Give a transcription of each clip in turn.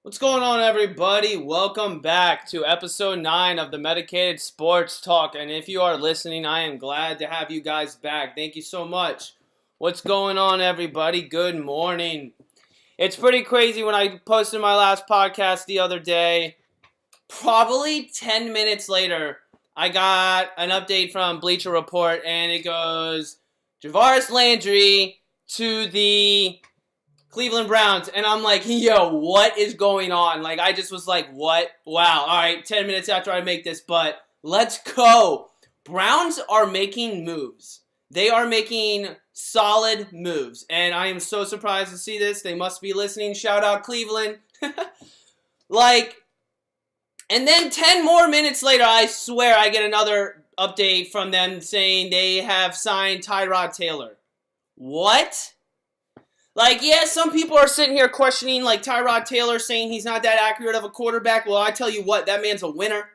What's going on, everybody? Welcome back to episode 9 of the Medicated Sports Talk. And if you are listening, I am glad to have you guys back. Thank you so much. What's going on, everybody? Good morning. It's pretty crazy. When I posted my last podcast the other day, probably 10 minutes later, I got an update from Bleacher Report, and it goes, Javaris Landry to the Cleveland Browns, and I'm like, yo, what is going on? Like, I just was like, what? Wow, all right, 10 minutes after I make this, but let's go. Browns are making moves. They are making solid moves, and I am so surprised to see this. They must be listening. Shout out Cleveland. And then 10 more minutes later, I swear I get another update from them saying they have signed Tyrod Taylor. What? Yeah, some people are sitting here questioning, Tyrod Taylor, saying he's not that accurate of a quarterback. Well, I tell you what, that man's a winner.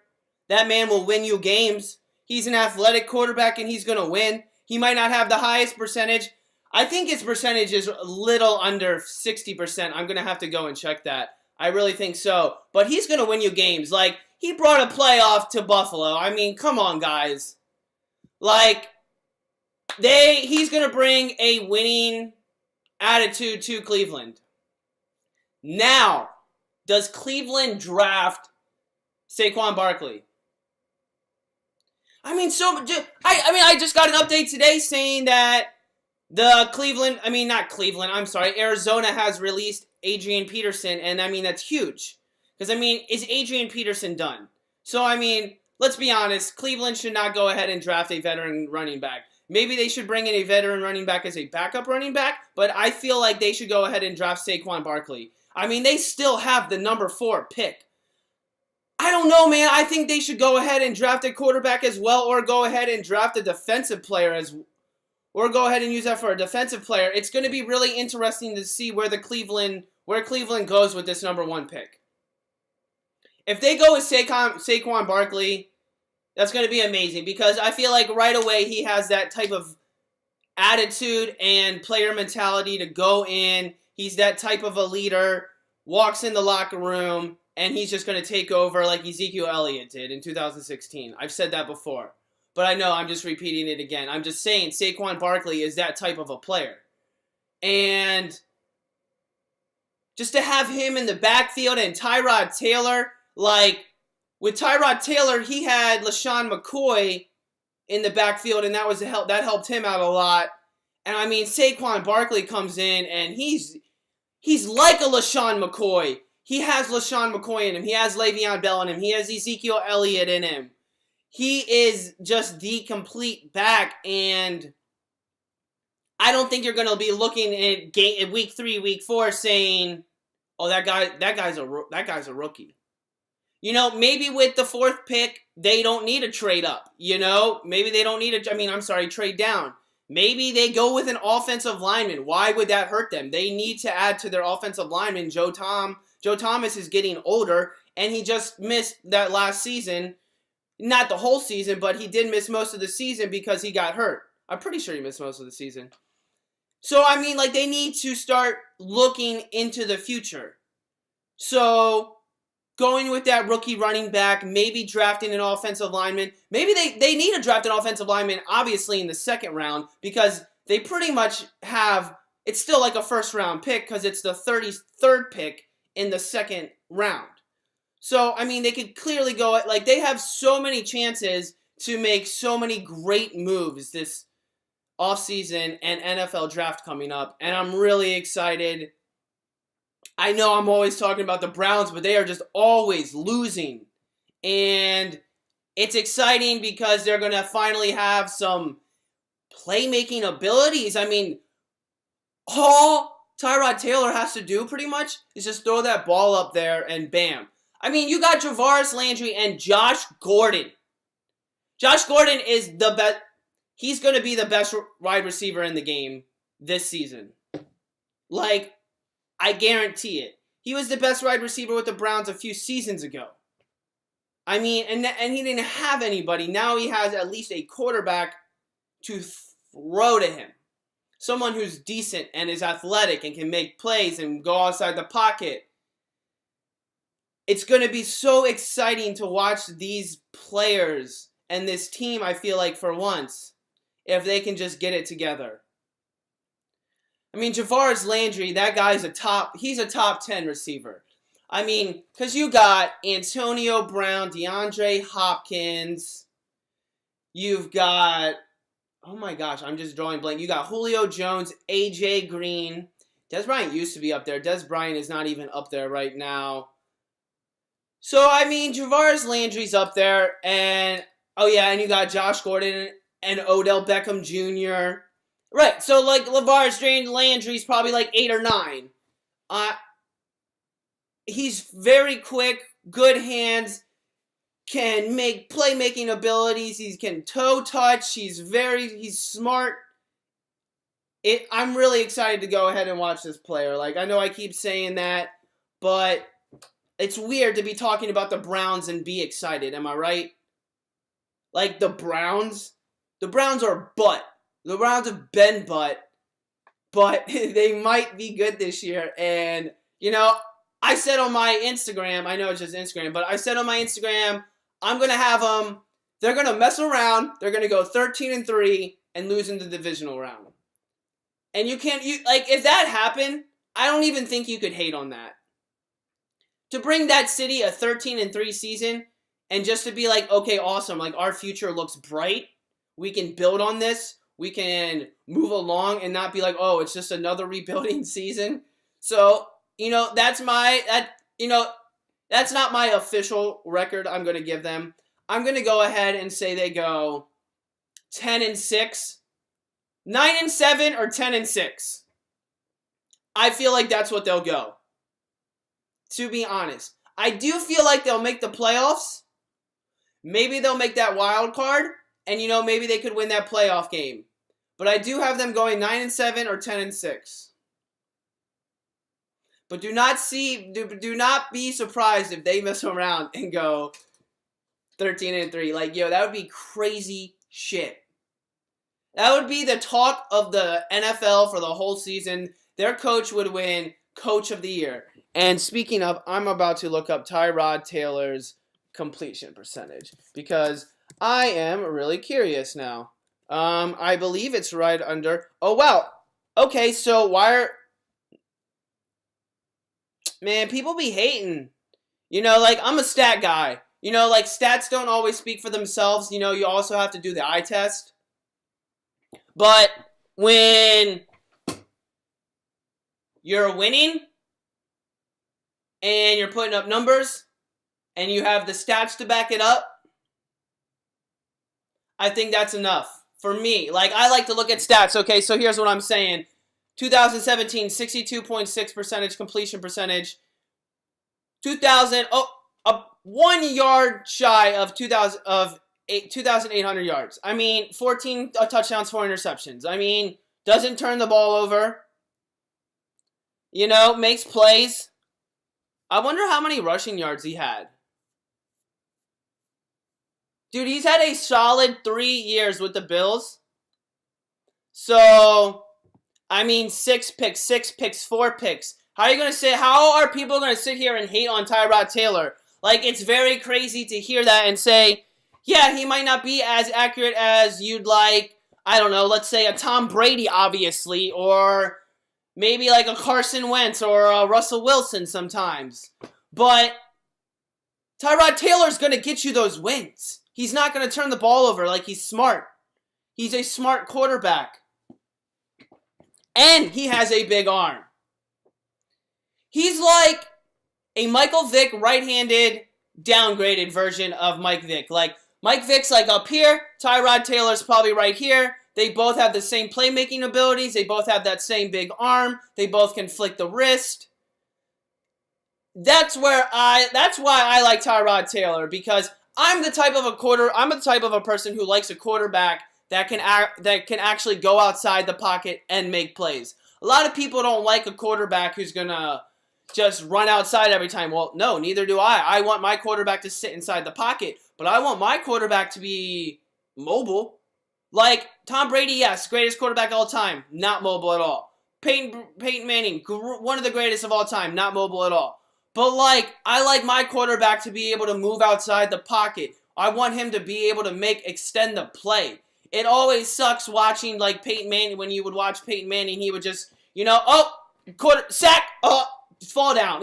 That man will win you games. He's an athletic quarterback, and he's going to win. He might not have the highest percentage. I think his percentage is a little under 60%. I'm going to have to go and check that. I really think so. But he's going to win you games. He brought a playoff to Buffalo. I mean, come on, guys. He's going to bring a winning attitude to Cleveland. Now, does Cleveland draft Saquon Barkley? I just got an update today saying that Arizona has released Adrian Peterson, and that's huge. Because, is Adrian Peterson done? So, let's be honest, Cleveland should not go ahead and draft a veteran running back. Maybe they should bring in a veteran running back as a backup running back, but I feel like they should go ahead and draft Saquon Barkley. They still have the number 4 pick. I don't know, man. I think they should go ahead and draft a quarterback as well, or go ahead and draft a defensive player or go ahead and use that for a defensive player. It's going to be really interesting to see where Cleveland goes with this number 1 pick. If they go with Saquon Barkley, that's going to be amazing, because I feel like right away he has that type of attitude and player mentality to go in. He's that type of a leader, walks in the locker room, and he's just going to take over like Ezekiel Elliott did in 2016. I've said that before, but I know I'm just repeating it again. I'm just saying Saquon Barkley is that type of a player. And just to have him in the backfield and Tyrod Taylor, with Tyrod Taylor, he had LaShawn McCoy in the backfield, and that helped him out a lot. And Saquon Barkley comes in, and he's like a LaShawn McCoy. He has LaShawn McCoy in him. He has Le'Veon Bell in him. He has Ezekiel Elliott in him. He is just the complete back, and I don't think you're going to be looking at week 3, week 4, saying, "Oh, that guy's a rookie." Maybe with the 4th pick, they don't need a trade up. Maybe they don't need trade down. Maybe they go with an offensive lineman. Why would that hurt them? They need to add to their offensive lineman. Joe Thomas is getting older, and he just missed that last season. Not the whole season, but he did miss most of the season because he got hurt. I'm pretty sure he missed most of the season. So, they need to start looking into the future. So, going with that rookie running back, maybe drafting an offensive lineman. Maybe they need to draft an offensive lineman, obviously, in the 2nd round, because they pretty much have, it's still like a 1st-round pick, because it's the 33rd pick in the 2nd round. So, they could clearly go, they have so many chances to make so many great moves this offseason and NFL draft coming up, and I'm really excited. I know I'm always talking about the Browns, but they are just always losing. And it's exciting because they're going to finally have some playmaking abilities. All Tyrod Taylor has to do pretty much is just throw that ball up there and bam. You got Javaris Landry and Josh Gordon. Josh Gordon is the best. He's going to be the best wide receiver in the game this season. I guarantee it. He was the best wide receiver with the Browns a few seasons ago. And he didn't have anybody. Now he has at least a quarterback to throw to him. Someone who's decent and is athletic and can make plays and go outside the pocket. it's going to be so exciting to watch these players and this team, I feel like, for once, if they can just get it together. I mean, Jarvis Landry, that guy's he's a top 10 receiver. I mean, because you got Antonio Brown, DeAndre Hopkins, you've got, oh my gosh, I'm just drawing blank. You got Julio Jones, AJ Green. Dez Bryant used to be up there. Dez Bryant is not even up there right now. So, I mean, Jarvis Landry's up there. And, oh yeah, and you got Josh Gordon and Odell Beckham Jr. Right, so like Jarvis Landry's probably like 8 or 9. He's very quick, good hands, can make playmaking abilities. He can toe touch. He's smart. I'm really excited to go ahead and watch this player. Like, I know I keep saying that, but it's weird to be talking about the Browns and be excited. Am I right? Like, the Browns are butt. The Browns have been butt, but they might be good this year. And, you know, I said on my Instagram, I know it's just Instagram, but I said on my Instagram, I'm going to have them, they're going to mess around, they're going to go 13-3 and lose in the divisional round. And if that happened, I don't even think you could hate on that. To bring that city a 13-3 season and just to be like, okay, awesome, like our future looks bright, we can build on this, we can move along and not be like, oh, it's just another rebuilding season. So, that's not my official record I'm going to give them. I'm going to go ahead and say they go 10-6, 9-7, or 10-6. I feel like that's what they'll go. To be honest. I do feel like they'll make the playoffs. Maybe they'll make that wild card. And, maybe they could win that playoff game. But I do have them going 9-7 or 10-6. But do not be surprised if they mess around and go 13-3. Like, that would be crazy shit. That would be the talk of the NFL for the whole season. Their coach would win Coach of the Year. And speaking of, I'm about to look up Tyrod Taylor's completion percentage because I am really curious now. I believe it's right under. Oh wow. Okay, so man, people be hating. I'm a stat guy. Stats don't always speak for themselves. You also have to do the eye test. But when you're winning and you're putting up numbers and you have the stats to back it up, I think that's enough for me. I like to look at stats. Okay, so here's what I'm saying. 2017, 62.6% completion percentage. 1 yard shy of 2,800 yards. I mean, 14 touchdowns, 4 interceptions. I mean, doesn't turn the ball over. Makes plays. I wonder how many rushing yards he had. Dude, he's had a solid 3 years with the Bills. So, I mean, 6 picks, 4 picks. How are people going to sit here and hate on Tyrod Taylor? It's very crazy to hear that and say, yeah, he might not be as accurate as you'd like. I don't know, let's say a Tom Brady, obviously, or maybe like a Carson Wentz or a Russell Wilson sometimes. But Tyrod Taylor's going to get you those wins. He's not going to turn the ball over. He's smart. He's a smart quarterback. And he has a big arm. He's like a Michael Vick right-handed downgraded version of Mike Vick. Mike Vick's up here. Tyrod Taylor's probably right here. They both have the same playmaking abilities. They both have that same big arm. They both can flick the wrist. That's why I like Tyrod Taylor, because I'm the type of a person who likes a quarterback that can actually go outside the pocket and make plays. A lot of people don't like a quarterback who's gonna just run outside every time. Well, no, neither do I. I want my quarterback to sit inside the pocket, but I want my quarterback to be mobile. Tom Brady, yes, greatest quarterback of all time, not mobile at all. Peyton Manning, one of the greatest of all time, not mobile at all. But, like, I like my quarterback to be able to move outside the pocket. I want him to be able to extend the play. It always sucks watching, like, Peyton Manning, when you would watch Peyton Manning, he would just, sack, fall down,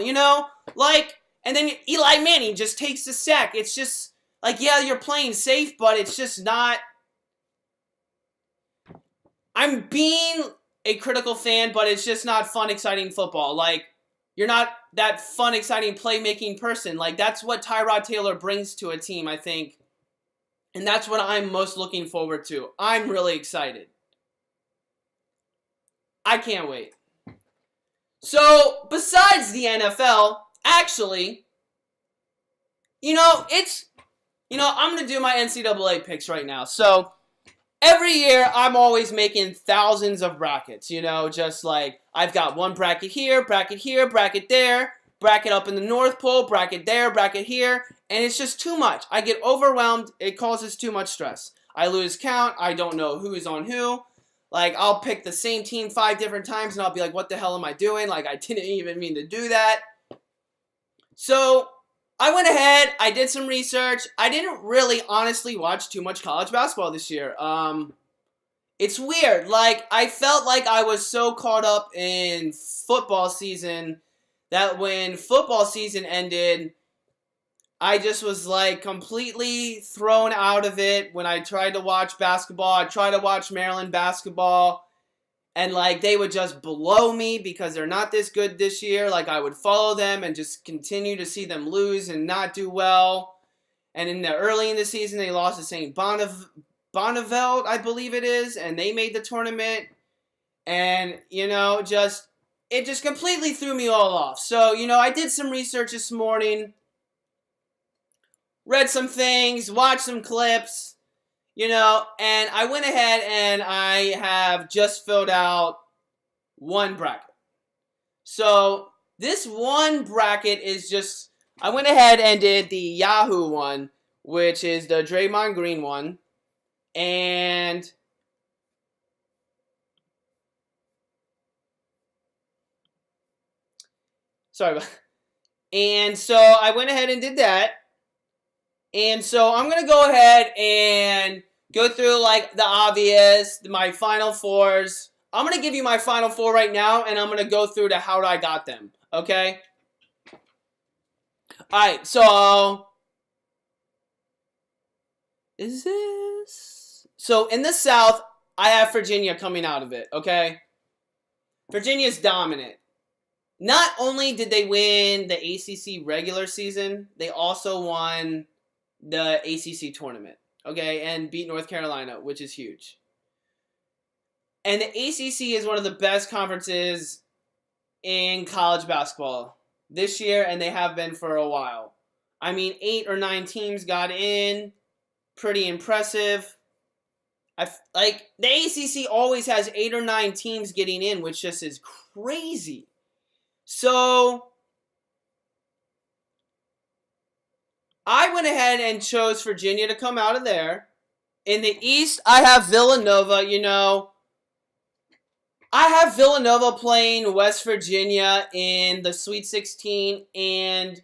Like, and then Eli Manning just takes the sack. It's just, like, yeah, you're playing safe, but it's just not. I'm being a critical fan, but it's just not fun, exciting football. Like, you're not that fun, exciting, playmaking person. Like, that's what Tyrod Taylor brings to a team, I think. And that's what I'm most looking forward to. I'm really excited. I can't wait. So, besides the NFL, actually, I'm going to do my NCAA picks right now. So, every year, I'm always making thousands of brackets, just like, I've got one bracket here, bracket there, bracket up in the North Pole, bracket there, bracket here, and it's just too much. I get overwhelmed. It causes too much stress. I lose count. I don't know who's on who. Like, I'll pick the same team 5 different times, and I'll be like, what the hell am I doing? Like, I didn't even mean to do that. So, I went ahead. I did some research. I didn't really, honestly, watch too much college basketball this year. It's weird. Like, I felt like I was so caught up in football season that when football season ended, I just was, like, completely thrown out of it. When I tried to watch basketball, I tried to watch Maryland basketball, and, like, they would just blow me because they're not this good this year. Like, I would follow them and just continue to see them lose and not do well. And early in the season, they lost to St. Bonneville, I believe it is, and they made the tournament. And, it just completely threw me all off. So, I did some research this morning. Read some things, watched some clips, and I went ahead and I have just filled out one bracket. So, this one bracket is just, I went ahead and did the Yahoo one, which is the Draymond Green one, and and so I went ahead and did that. And so I'm going to go ahead and go through, like, the obvious, my Final Fours. I'm going to give you my Final Four right now, and I'm going to go through to how I got them, okay? Alright, so, is this? So, in the South, I have Virginia coming out of it, okay? Virginia's dominant. Not only did they win the ACC regular season, they also won the ACC tournament, okay, and beat North Carolina, which is huge. And the ACC is one of the best conferences in college basketball this year, and they have been for a while. I mean, 8 or 9 teams got in, pretty impressive. The ACC always has 8 or 9 teams getting in, which just is crazy. So, I went ahead and chose Virginia to come out of there. In the East, I have Villanova, I have Villanova playing West Virginia in the Sweet 16, and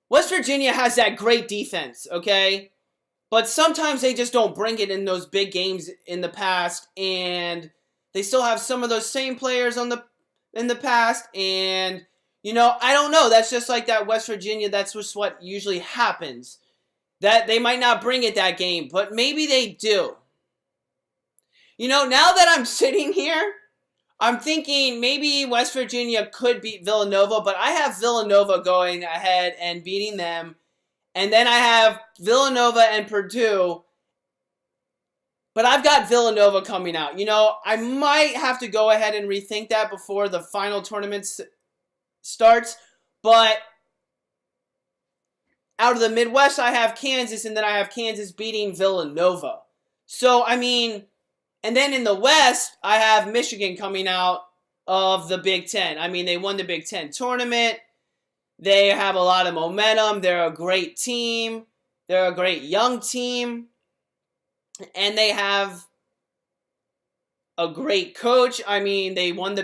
West Virginia has that great defense, okay? But sometimes they just don't bring it in those big games in the past, and they still have some of those same players in the past, and I don't know. That's just like that West Virginia. That's just what usually happens. That they might not bring it that game, but maybe they do. Now that I'm sitting here, I'm thinking maybe West Virginia could beat Villanova, but I have Villanova going ahead and beating them. And then I have Villanova and Purdue. But I've got Villanova coming out. I might have to go ahead and rethink that before the final tournament starts. But out of the Midwest, I have Kansas, and then I have Kansas beating Villanova. So, and then in the West, I have Michigan coming out of the Big Ten. They won the Big Ten tournament. They have a lot of momentum. They're a great team. They're a great young team. And they have a great coach. They won the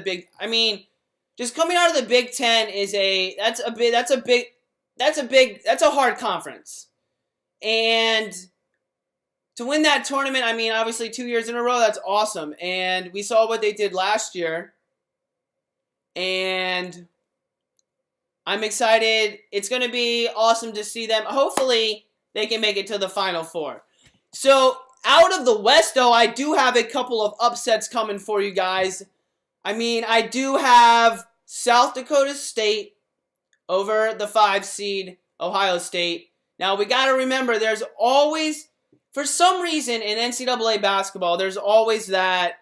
just coming out of the Big Ten is that's a hard conference. And to win that tournament, I mean, obviously 2 years in a row, that's awesome. And we saw what they did last year. And I'm excited. It's going to be awesome to see them. Hopefully, they can make it to the Final Four. So, out of the West, though, I do have a couple of upsets coming for you guys. I mean, I do have South Dakota State over the 5 seed Ohio State. Now, we got to remember, there's always, for some reason in NCAA basketball, there's always that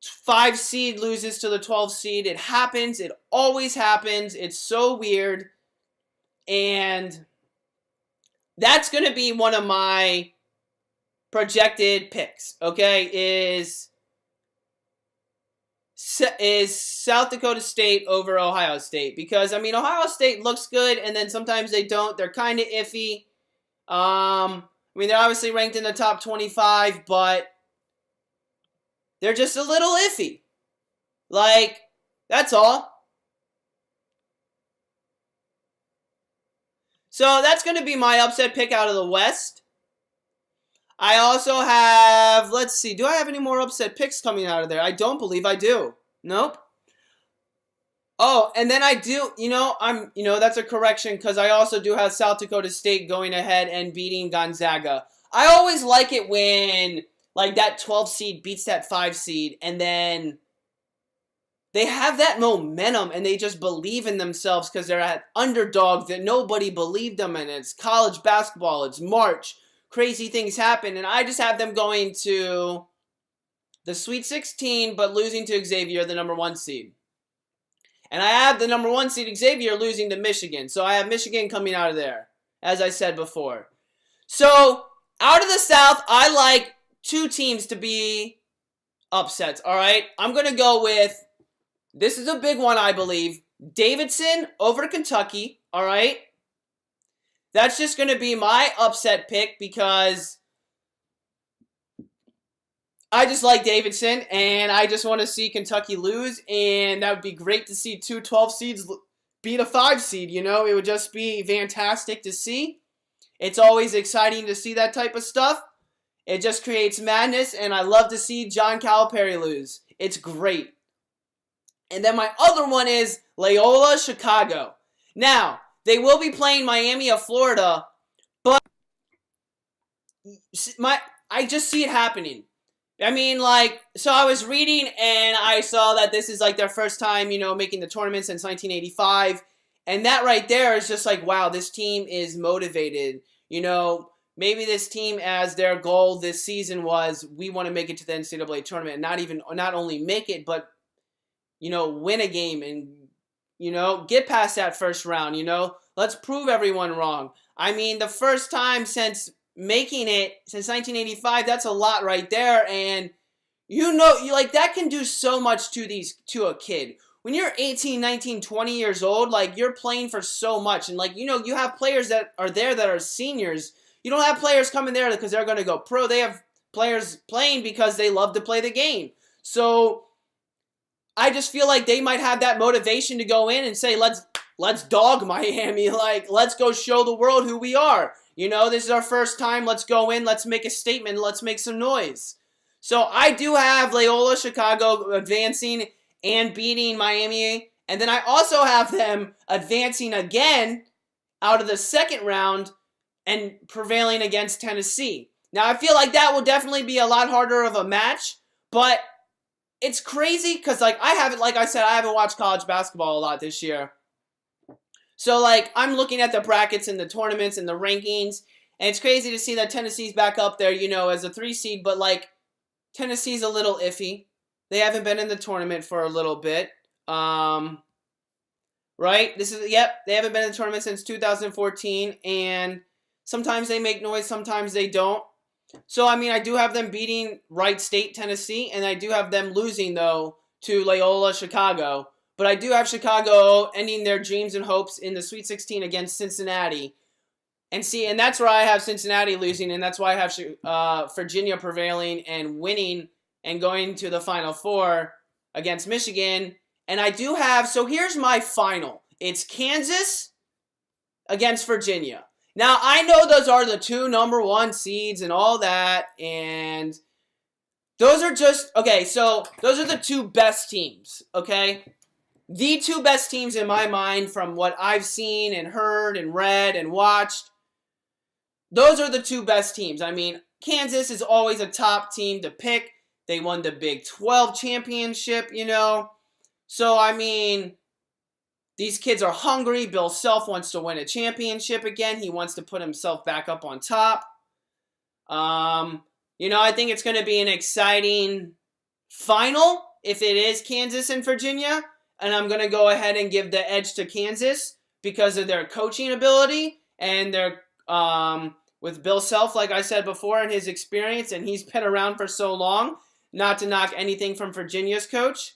5 seed loses to the 12 seed. It happens. It always happens. It's so weird. And that's going to be one of my projected picks, okay, is South Dakota State over Ohio State. Because, I mean, Ohio State looks good, and then sometimes they don't. They're kind of iffy. I mean, they're obviously ranked in the top 25, but they're just a little iffy. Like, that's all. So that's going to be my upset pick out of the West. I also have, let's see, do I have any more upset picks coming out of there? I don't believe I do. Nope. Oh, and then I do, that's a correction because I also do have South Dakota State going ahead and beating Gonzaga. I always like it when, like, that 12 seed beats that 5 seed and then they have that momentum and they just believe in themselves because they're at underdog that nobody believed them in. It's college basketball. It's March. Crazy things happen. And I just have them going to the Sweet 16 but losing to Xavier, the number 1 seed. And I have the number 1 seed Xavier losing to Michigan. So I have Michigan coming out of there, as I said before. So out of the South, I like 2 teams to be upsets, all right? I'm going to go with, this is a big one, I believe, Davidson over Kentucky, all right? That's just going to be my upset pick because I just like Davidson, and I just want to see Kentucky lose, and that would be great to see 2 12 seeds beat a 5 seed, It would just be fantastic to see. It's always exciting to see that type of stuff. It just creates madness, and I love to see John Calipari lose. It's great. And then my other one is Loyola Chicago. Now, they will be playing Miami of Florida, but I just see it happening. I mean, so I was reading and I saw that this is like their first time, making the tournament since 1985. And that right there is just like, wow, this team is motivated. Maybe this team, as their goal this season was, we want to make it to the NCAA tournament. And not only make it, but, win a game and, get past that first round, Let's prove everyone wrong. I mean, the first time since making it since 1985, that's a lot right there, and that can do so much to a kid. When you're 18, 19, 20 years old, you're playing for so much, and you have players that are there that are seniors. You don't have players coming there because they're going to go pro. They have players playing because they love to play the game. So I just feel like they might have that motivation to go in and say, let's dog Miami, let's go show the world who we are. This is our first time. Let's go in. Let's make a statement. Let's make some noise. So I do have Loyola Chicago advancing and beating Miami. And then I also have them advancing again out of the second round and prevailing against Tennessee. Now, I feel like that will definitely be a lot harder of a match. But it's crazy because, like I said, I haven't watched college basketball a lot this year. So, I'm looking at the brackets and the tournaments and the rankings, and it's crazy to see that Tennessee's back up there, as a 3 seed, but, Tennessee's a little iffy. They haven't been in the tournament for a little bit. Right? They haven't been in the tournament since 2014, and sometimes they make noise, sometimes they don't. So, I mean, I do have them beating Wright State, Tennessee, and I do have them losing, though, to Loyola Chicago. But I do have Chicago ending their dreams and hopes in the Sweet 16 against Cincinnati. And that's where I have Cincinnati losing, and that's why I have Virginia prevailing and winning and going to the Final Four against Michigan And I do have, so here's my final. It's Kansas against Virginia. Now, I know those are the 2 number 1 seeds and all that, and those are just, okay, so those are the 2 best teams, okay? The 2 best teams in my mind from what I've seen and heard and read and watched. Those are the 2 best teams. I mean, Kansas is always a top team to pick. They won the Big 12 championship, you know. So, I mean, these kids are hungry. Bill Self wants to win a championship again. He wants to put himself back up on top. You know, I think it's going to be an exciting final if it is Kansas and Virginia. And I'm going to go ahead and give the edge to Kansas because of their coaching ability and their with Bill Self, like I said before, and his experience. And he's been around for so long, not to knock anything from Virginia's coach.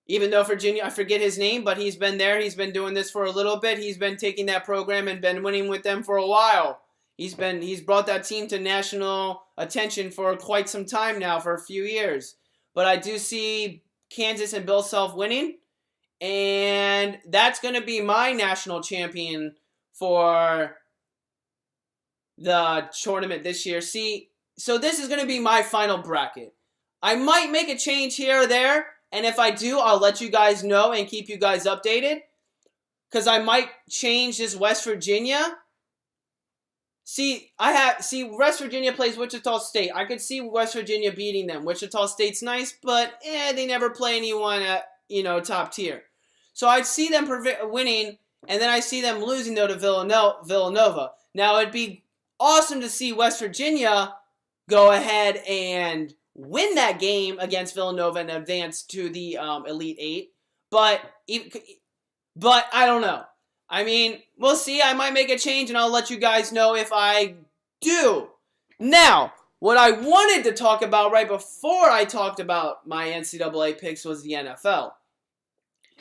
Even though Virginia, I forget his name, but he's been there. He's been doing this for a little bit. He's been taking that program and been winning with them for a while. He's brought that team to national attention for quite some time now, for a few years. But I do see Kansas and Bill Self winning, and that's going to be my national champion for the tournament this year. See, so this is going to be my final bracket. I might make a change here or there, and if I do, I'll let you guys know and keep you guys updated, because I might change this West Virginia. See, West Virginia plays Wichita State. I could see West Virginia beating them. Wichita State's nice, but they never play anyone at, top tier. So I'd see them winning, and then I see them losing, though, to Villanova. Now, it'd be awesome to see West Virginia go ahead and win that game against Villanova and advance to the Elite Eight. But I don't know. I mean, we'll see. I might make a change, and I'll let you guys know if I do. Now, what I wanted to talk about right before I talked about my NCAA picks was the NFL.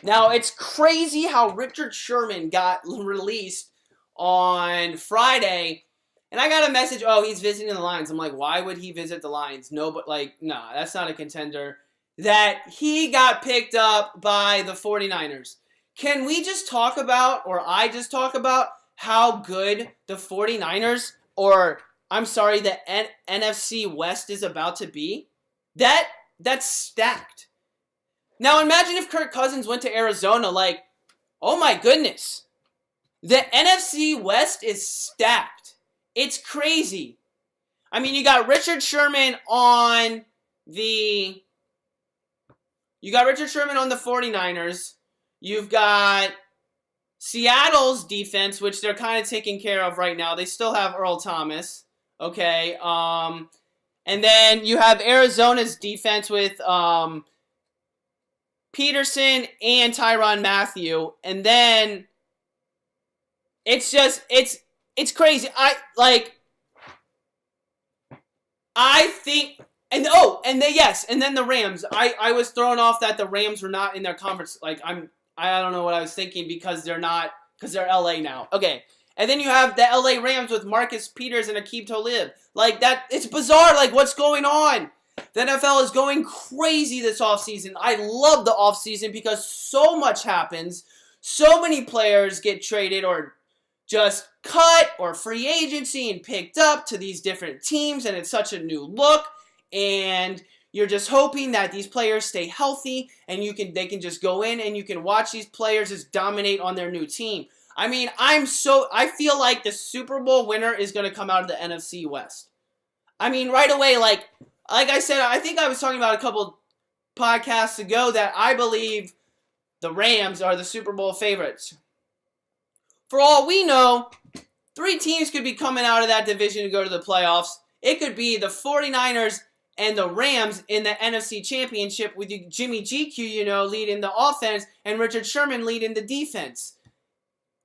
Now, it's crazy how Richard Sherman got released on Friday, and I got a message, he's visiting the Lions. I'm like, why would he visit the Lions? No, but nah, that's not a contender. That he got picked up by the 49ers. Can we just talk about, or I just talk about, how good the 49ers, or I'm sorry, the NFC West is about to be? That's stacked. Now imagine if Kirk Cousins went to Arizona, oh my goodness. The NFC West is stacked. It's crazy. I mean, you got Richard Sherman on the 49ers. You've got Seattle's defense, which they're kind of taking care of right now. They still have Earl Thomas, okay? And then you have Arizona's defense with Peterson and Tyrann Mathieu. And then it's crazy. I think, and then the Rams. I was thrown off that the Rams were not in their conference. I don't know what I was thinking because they're LA now. Okay. And then you have the LA Rams with Marcus Peters and Aqib Talib. It's bizarre. What's going on? The NFL is going crazy this offseason. I love the offseason because so much happens. So many players get traded or just cut or free agency and picked up to these different teams, and it's such a new look. And you're just hoping that these players stay healthy and they can just go in and you can watch these players just dominate on their new team. I mean, I feel like the Super Bowl winner is going to come out of the NFC West. I mean, right away, like I said, I think I was talking about a couple podcasts ago that I believe the Rams are the Super Bowl favorites. For all we know, 3 teams could be coming out of that division to go to the playoffs. It could be the 49ers and the Rams in the NFC Championship with Jimmy GQ, leading the offense and Richard Sherman leading the defense.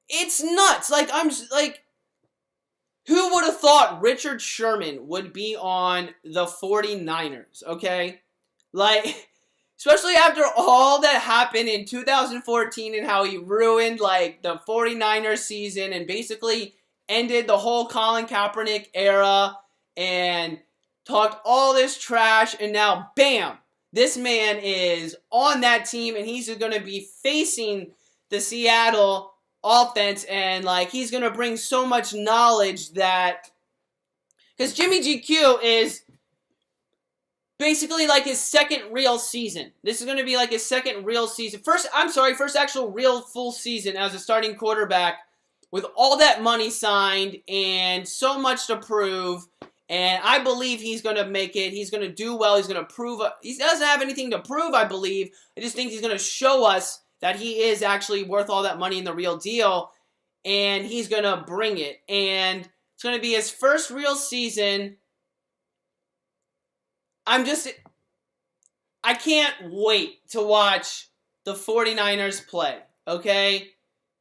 It's nuts. Who would have thought Richard Sherman would be on the 49ers, okay? Especially after all that happened in 2014 and how he ruined, the 49ers season and basically ended the whole Colin Kaepernick era and talked all this trash, and now, bam, This man is on that team, and he's going to be facing the Seattle offense, and like he's going to bring so much knowledge that because Jimmy GQ is basically like his second real season. This is going to be like his second real season. First actual real full season as a starting quarterback with all that money signed and so much to prove. And I believe he's going to make it. He's going to do well. He's going to prove. He doesn't have anything to prove, I believe. I just think he's going to show us that he is actually worth all that money in the real deal. And he's going to bring it. And it's going to be his first real season. I can't wait to watch the 49ers play, okay?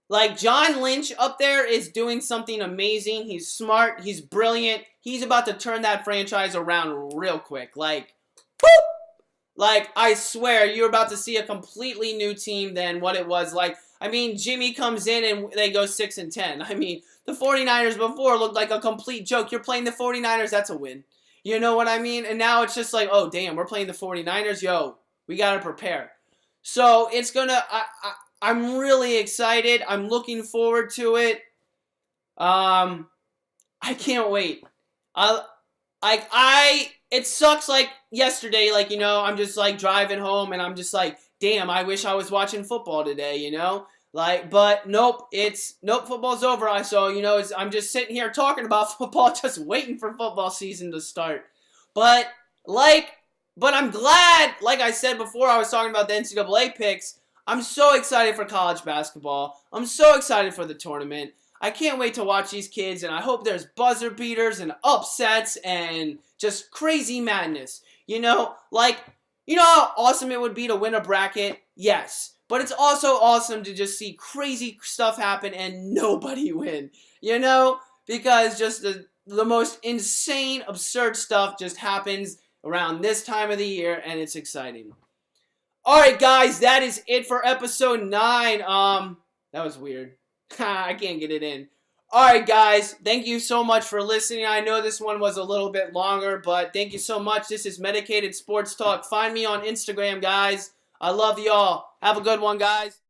Like, John Lynch up there is doing something amazing. He's smart. He's brilliant. He's about to turn that franchise around real quick. Like, whoop! Like, I swear, you're about to see a completely new team than what it was. Like, I mean, Jimmy comes in and they go 6-10. I mean, the 49ers before looked like a complete joke. You're playing the 49ers, that's a win. You know what I mean? And now it's just like, oh, damn, we're playing the 49ers. Yo, we got to prepare. So it's going to... I'm really excited. I'm looking forward to it. I can't wait. It sucks like yesterday, like, you know, I'm just like driving home and I'm just like, damn, I wish I was watching football today, you know? Like, but nope, football's over. So, you know, I'm just sitting here talking about football, just waiting for football season to start. But I'm glad, like I said before, I was talking about the Ncaa picks. I'm so excited for college basketball. I'm so excited for the tournament. I can't wait to watch these kids, and I hope there's buzzer beaters and upsets and just crazy madness. You know, like, you know how awesome it would be to win a bracket? Yes. But it's also awesome to just see crazy stuff happen and nobody win. You know? Because just the most insane, absurd stuff just happens around this time of the year, and it's exciting. Alright, guys, that is it for episode 9. That was weird. I can't get it in. Alright, guys, thank you so much for listening. I know this one was a little bit longer, but thank you so much. This is Medicated Sports Talk. Find me on Instagram, guys. I love y'all. Have a good one, guys.